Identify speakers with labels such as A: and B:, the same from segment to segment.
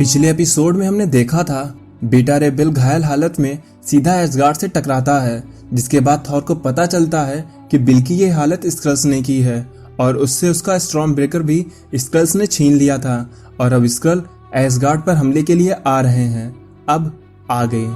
A: पिछले एपिसोड में हमने देखा था बेटा रे बिल घायल हालत में सीधा एसगार्ड से टकराता है, जिसके बाद थॉर को पता चलता है कि बिल की ये हालत स्क्रल्स ने की है और उससे उसका स्टॉर्म ब्रेकर भी स्क्रल्स ने छीन लिया था और अब स्क्रल एसगार्ड पर हमले के लिए आ रहे हैं। अब आ गए।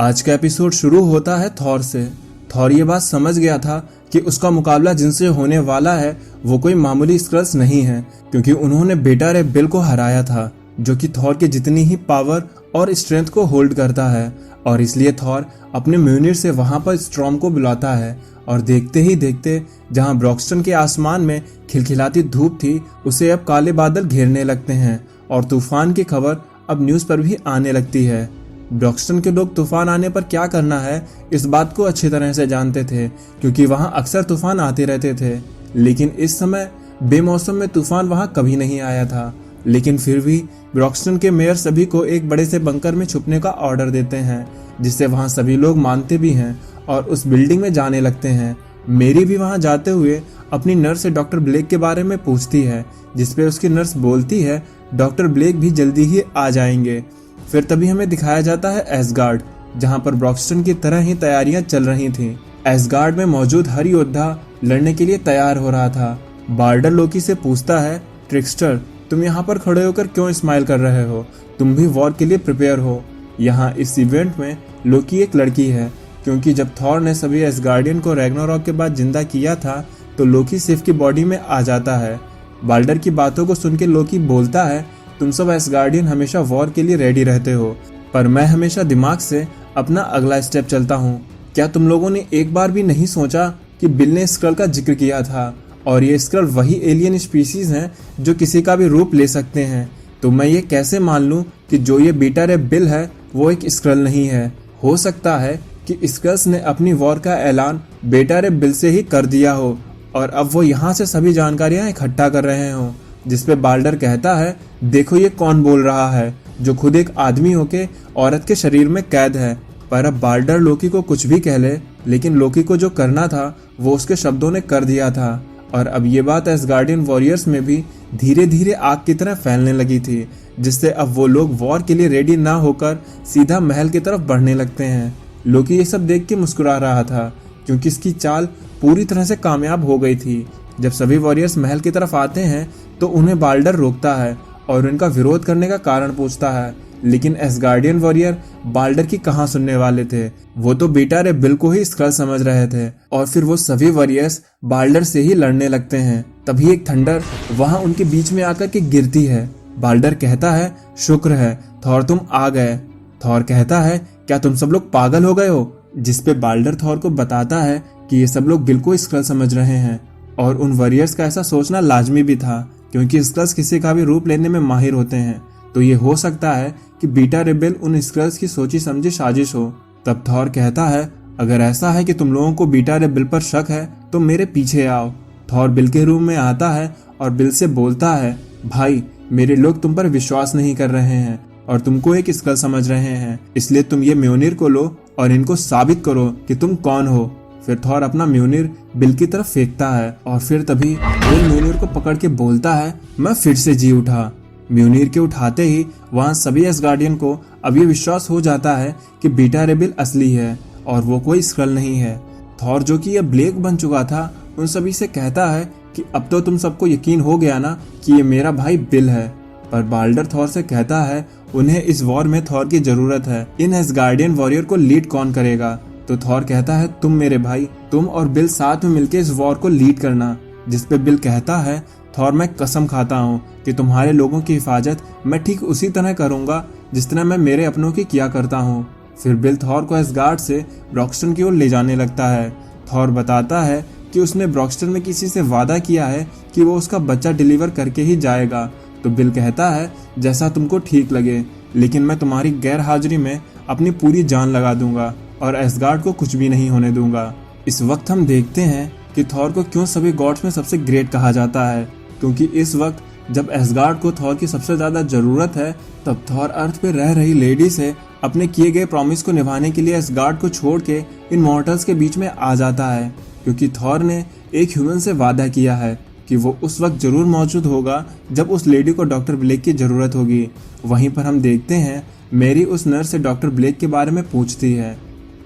A: आज का एपिसोड शुरू होता है थॉर से। थॉर ये बात समझ गया था कि उसका मुकाबला जिनसे होने वाला है वो कोई मामूली स्क्रल्स नहीं है, क्योंकि उन्होंने बेटा रे बिल को हराया था, जो कि थॉर की जितनी ही पावर और स्ट्रेंथ को होल्ड करता है। और इसलिए थॉर अपने म्यूनिर से वहां पर स्टॉर्म को बुलाता है और देखते ही देखते जहां ब्रॉक्सटन के आसमान में खिलखिलाती धूप थी उसे अब काले बादल घेरने लगते हैं और तूफान की खबर अब न्यूज पर भी आने लगती है। ब्रॉक्सटन के लोग तूफान आने पर क्या करना है इस बात को अच्छी तरह से जानते थे, क्योंकि वहां अक्सर तूफान आते रहते थे। लेकिन इस समय बेमौसम में तूफान वहां कभी नहीं आया था। लेकिन फिर भी ब्रॉक्सटन के मेयर सभी को एक बड़े से बंकर में छुपने का ऑर्डर देते हैं, जिससे वहां सभी लोग मानते भी हैं और उस बिल्डिंग में जाने लगते हैं। मेरी भी वहां जाते हुए अपनी नर्स से डॉक्टर ब्लेक के बारे में पूछती है, जिसपे उसकी नर्स बोलती है डॉक्टर ब्लेक भी जल्दी ही आ जाएंगे। फिर तभी हमें दिखाया जाता है एसगार्ड, जहां पर ब्रॉक्सटन की तरह ही तैयारियां चल रही थीं। एसगार्ड में मौजूद हर योद्धा लड़ने के लिए तैयार हो रहा था। बार्डर लोकी से पूछता है, ट्रिक्स्टर तुम यहाँ पर खड़े होकर क्यों स्माइल कर रहे हो? तुम भी वॉर के लिए प्रिपेयर हो। यहाँ इस इवेंट में लोकी एक लड़की है, क्योंकि जब थॉर ने सभी एसगार्डियन को रैग्नारॉक के बाद जिंदा किया था तो लोकी सिर्फ की बॉडी में आ जाता है। बाल्डर की बातों को सुन के लोकी बोलता है, तुम सब एसगार्डियन हमेशा वॉर के लिए रेडी रहते हो, पर मैं हमेशा दिमाग से अपना अगला स्टेप चलता हूँ। क्या तुम लोगों ने एक बार भी नहीं सोचा कि बिल ने स्क्रल का जिक्र किया था और ये स्क्रल वही एलियन स्पीसीज हैं जो किसी का भी रूप ले सकते हैं? तो मैं ये कैसे मान लूँ कि जो ये बेटा रे बिल है वो एक स्क्रल नहीं है? हो सकता है कि स्क्रल्स ने अपनी वॉर का ऐलान बेटा रे बिल से ही कर दिया हो और अब वो यहाँ से सभी जानकारियाँ इकट्ठा कर रहे हों। जिसपे बाल्डर कहता है, देखो ये कौन बोल रहा है जो खुद एक आदमी होके औरत के शरीर में कैद है। पर अब बाल्डर लोकी को कुछ भी कह ले, लेकिन लोकी को जो करना था वो उसके शब्दों ने कर दिया था। और अब ये बात एसगार्डियन वॉरियर्स में भी धीरे धीरे आग की तरह फैलने लगी थी, जिससे अब वो लोग वॉर के लिए रेडी ना होकर सीधा महल की तरफ बढ़ने लगते हैं। लोकी ये सब देख के मुस्कुरा रहा था, क्योंकि इसकी चाल पूरी तरह से कामयाब हो गई थी। जब सभी वॉरियर्स महल की तरफ आते हैं तो उन्हें बाल्डर रोकता है और उनका विरोध करने का कारण पूछता है, लेकिन एसगार्डियन वॉरियर बाल्डर की कहाँ सुनने वाले थे। वो तो बेटा रे बिल को ही स्क्रल समझ रहे थे और फिर वो सभी वॉरियर्स बाल्डर से ही लड़ने लगते हैं। तभी एक थंडर वहां उनके बीच में आकर के गिरती है। बाल्डर कहता है, शुक्र है थॉर तुम आ गए। थॉर कहता है, क्या तुम सब लोग पागल हो गए हो? जिसपे बाल्डर थॉर को बताता है कि ये सब लोग बिल को स्क्रल समझ रहे हैं और उन वॉरियर्स का ऐसा सोचना लाजमी भी था, क्योंकि स्क्रल्स किसी का भी रूप लेने में माहिर होते हैं। तो ये हो सकता है कि बेटा रे बिल उन स्क्रल्स की सोची समझी साजिश हो। तब थॉर कहता है, अगर ऐसा है कि तुम लोगों को बेटा रे बिल पर शक है तो मेरे पीछे आओ। थॉर बिल के रूम में आता है और बिल से बोलता है, भाई मेरे लोग तुम पर विश्वास नहीं कर रहे हैं और तुमको एक स्क्रल समझ रहे हैं, इसलिए तुम ये म्योनिर को लो और इनको साबित करो कि तुम कौन हो। फिर थॉर अपना म्योनिर बिल की तरफ फेंकता है और फिर तभी बिल म्योनिर को पकड़ के बोलता है, मैं फिर से जी उठा। म्योनिर के उठाते ही वहां सभी एसगार्डियन को अब ये विश्वास हो जाता है कि बेटा रे बिल असली है और वो कोई स्क्रल नहीं है। थॉर जो कि ये ब्लेक बन चुका था उन सभी से कहता है कि अब तो तुम सबको यकीन हो गया ना कि ये मेरा भाई बिल है। पर बाल्डर थॉर से कहता है, उन्हें इस वॉर में थॉर की जरूरत है, इन एसगार्डियन वॉरियर को लीड कौन करेगा? तो थॉर कहता है, तुम मेरे भाई, तुम और बिल साथ में मिलकर इस वॉर को लीड करना। जिसपे बिल कहता है, थॉर मैं कसम खाता हूँ कि तुम्हारे लोगों की हिफाजत मैं ठीक उसी तरह करूंगा जिस तरह मैं मेरे अपनों की किया करता हूँ। फिर बिल थॉर को एसगार्ड से ब्रॉक्सटन की ओर ले जाने लगता है। थॉर बताता है कि उसने ब्रॉक्सटन में किसी से वादा किया है कि वो उसका बच्चा डिलीवर करके ही जाएगा। तो बिल कहता है, जैसा तुमको ठीक लगे, लेकिन मैं तुम्हारी गैर हाजिरी में अपनी पूरी जान लगा दूंगा और एसगार्ड को कुछ भी नहीं होने दूंगा। इस वक्त हम देखते हैं कि थॉर को क्यों सभी गॉड्स में सबसे ग्रेट कहा जाता है, क्योंकि इस वक्त जब एसगार्ड को थॉर की सबसे ज्यादा जरूरत है तब थॉर अर्थ पे रह रही लेडी से अपने किए गए प्रॉमिस को निभाने के लिए एसगार्ड को छोड़ के इन मॉर्टल्स के बीच में आ जाता है, क्योंकि थॉर ने एक ह्यूमन से वादा किया है कि वो उस वक्त जरूर मौजूद होगा जब उस लेडी को डॉक्टर ब्लेक की ज़रूरत होगी। वहीं पर हम देखते हैं मैरी उस नर्स से डॉक्टर ब्लेक के बारे में पूछती है।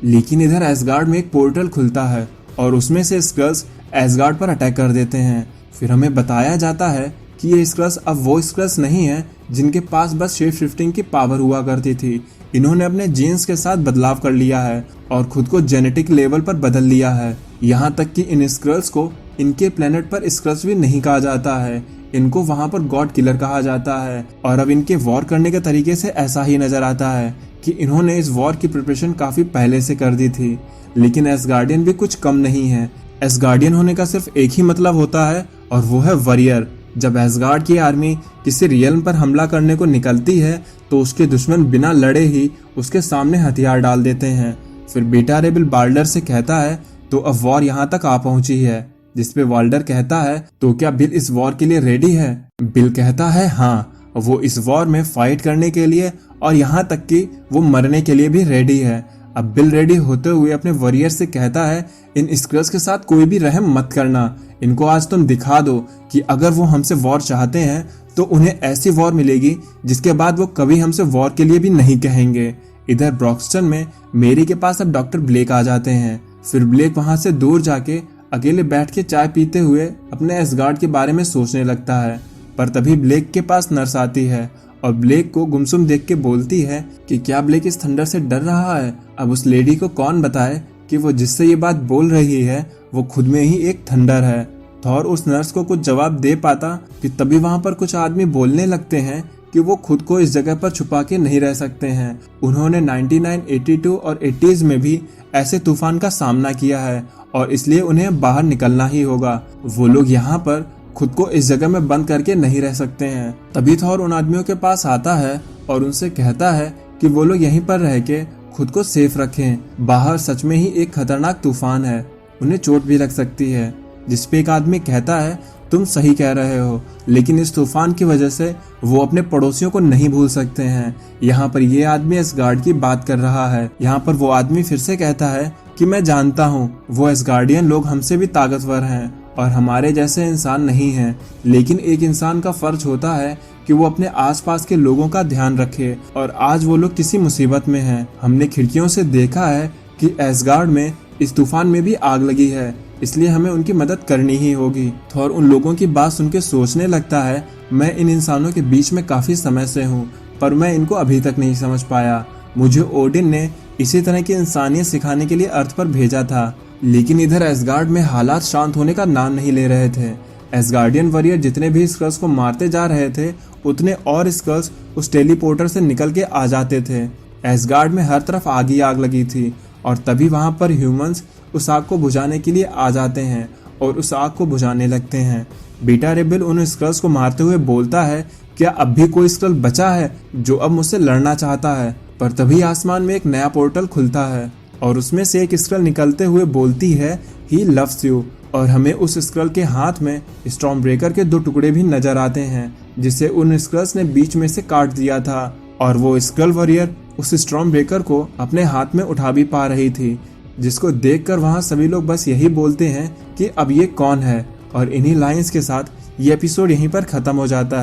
A: लेकिन इधर एसगार्ड में एक पोर्टल खुलता है और उसमें से स्क्रल्स एसगार्ड पर अटैक कर देते हैं। फिर हमें बताया जाता है कि ये स्क्रल्स अब वो स्क्रल्स नहीं है जिनके पास बस शेप शिफ्टिंग की पावर हुआ करती थी। इन्होंने अपने जीन्स के साथ बदलाव कर लिया है और खुद को जेनेटिक लेवल पर बदल लिया है। यहाँ तक कि इन स्क्रल्स को इनके प्लेनेट पर स्क्रल्स भी नहीं कहा जाता है, इनको वहाँ पर गॉड किलर कहा जाता है। और अब इनके वॉर करने के तरीके से ऐसा ही नजर आता है कि इन्होंने इस वॉर की प्रिपरेशन काफी पहले से कर दी थी। लेकिन एसगार्डियन भी कुछ कम नहीं है। एसगार्डियन होने का सिर्फ एक ही मतलब होता है और वो है वॉरियर। जब एसगार्ड की आर्मी किसी रियल्म पर हमला करने को निकलती है तो उसके दुश्मन बिना लड़े ही उसके सामने हथियार डाल देते हैं। फिर बीटा रे बिल बाल्डर से कहता है तो अब वॉर यहाँ तक आ पहुंची है, जिसपे वाल्डर कहता है तो क्या बिल इस वॉर के लिए रेडी है। बिल कहता है हाँ, वो इस वॉर में फाइट करने के लिए और यहाँ तक कि वो मरने के लिए भी रेडी है। अब बिल रेडी होते हुए अपने वॉरियर से कहता है इन स्क्रल्स के साथ कोई भी रहम मत करना, इनको आज तुम दिखा दो कि अगर वो हमसे वॉर चाहते हैं तो उन्हें ऐसी वॉर मिलेगी जिसके बाद वो कभी हमसे वॉर के लिए भी नहीं कहेंगे। इधर ब्रॉक्सटन में मेरी के पास अब डॉक्टर ब्लेक आ जाते हैं। फिर ब्लेक वहां से दूर जाके अकेले बैठ के चाय पीते हुए अपने एसगार्ड के बारे में सोचने लगता है। पर तभी ब्लेक के पास नर्स आती है और ब्लेक को गुमसुम देख के बोलती है कि क्या ब्लेक इस थंडर से डर रहा है। अब उस लेडी को कौन बताए कि वो जिससे ये बात बोल रही है वो खुद में ही एक थंडर है। थॉर उस नर्स को कुछ जवाब दे पाता कि तभी वहां पर कुछ आदमी बोलने लगते हैं कि वो खुद को इस जगह पर छुपा के नहीं रह सकते हैं। उन्होंने 99, 82 और 80s में भी ऐसे तूफान का सामना किया है और इसलिए उन्हें बाहर निकलना ही होगा। वो लोग यहाँ पर खुद को इस जगह में बंद करके नहीं रह सकते हैं। तभी थॉर उन आदमियों के पास आता है और उनसे कहता है कि वो लोग यहीं पर रह के खुद को सेफ रखें। बाहर सच में ही एक खतरनाक तूफान है, उन्हें चोट भी लग सकती है। जिसपे एक आदमी कहता है तुम सही कह रहे हो, लेकिन इस तूफान की वजह से वो अपने पड़ोसियों को नहीं भूल सकते हैं। यहाँ पर ये आदमी एसगार्ड की बात कर रहा है। यहाँ पर वो आदमी फिर से कहता है कि मैं जानता हूँ वो एसगार्डियन लोग हमसे भी ताकतवर हैं और हमारे जैसे इंसान नहीं हैं, लेकिन एक इंसान का फर्ज होता है कि वो अपने आसपास के लोगों का ध्यान रखे और आज वो लोग किसी मुसीबत में हैं। हमने खिड़कियों से देखा है कि एसगार्ड में इस तूफान में भी आग लगी है, इसलिए हमें उनकी मदद करनी ही होगी। थॉर उन लोगों की बात सुन के सोचने लगता है मैं इन इंसानों के बीच में काफी समय से हूँ पर मैं इनको अभी तक नहीं समझ पाया। मुझे ओडिन ने इसी तरह की इंसानियत सिखाने के लिए अर्थ पर भेजा था, लेकिन इधर एसगार्ड में हालात शांत होने का नाम नहीं ले रहे थे। एसगार्डियन वॉरियर जितने भी स्क्रल्स को मारते जा रहे थे उतने और स्क्रल्स उस टेलीपोर्टर से निकल के आ जाते थे। एसगार्ड में हर तरफ आग ही आग लगी थी और तभी वहां पर ह्यूमंस उस आग को बुझाने के लिए आ जाते हैं और उस आग को बुझाने लगते हैं। बीटा रे बिल उन स्क्रल्स को मारते हुए बोलता है क्या अब भी कोई स्क्रल बचा है जो अब मुझसे लड़ना चाहता है। पर तभी आसमान में एक नया पोर्टल खुलता है और उसमें से एक स्क्रल निकलते हुए बोलती है ही लव्स यू, और हमें उस स्क्रल के हाथ में स्टॉर्म ब्रेकर के 2 टुकड़े भी नजर आते हैं जिसे उन स्क्रल्स ने बीच में से काट दिया था और वो स्क्रल वॉरियर उस स्टॉर्म ब्रेकर को अपने हाथ में उठा भी पा रही थी, जिसको देखकर वहां सभी लोग बस यही बोलते हैं कि अब ये कौन है। और इन्हीं लाइंस के साथ ये एपिसोड यहीं पर खत्म हो जाता है।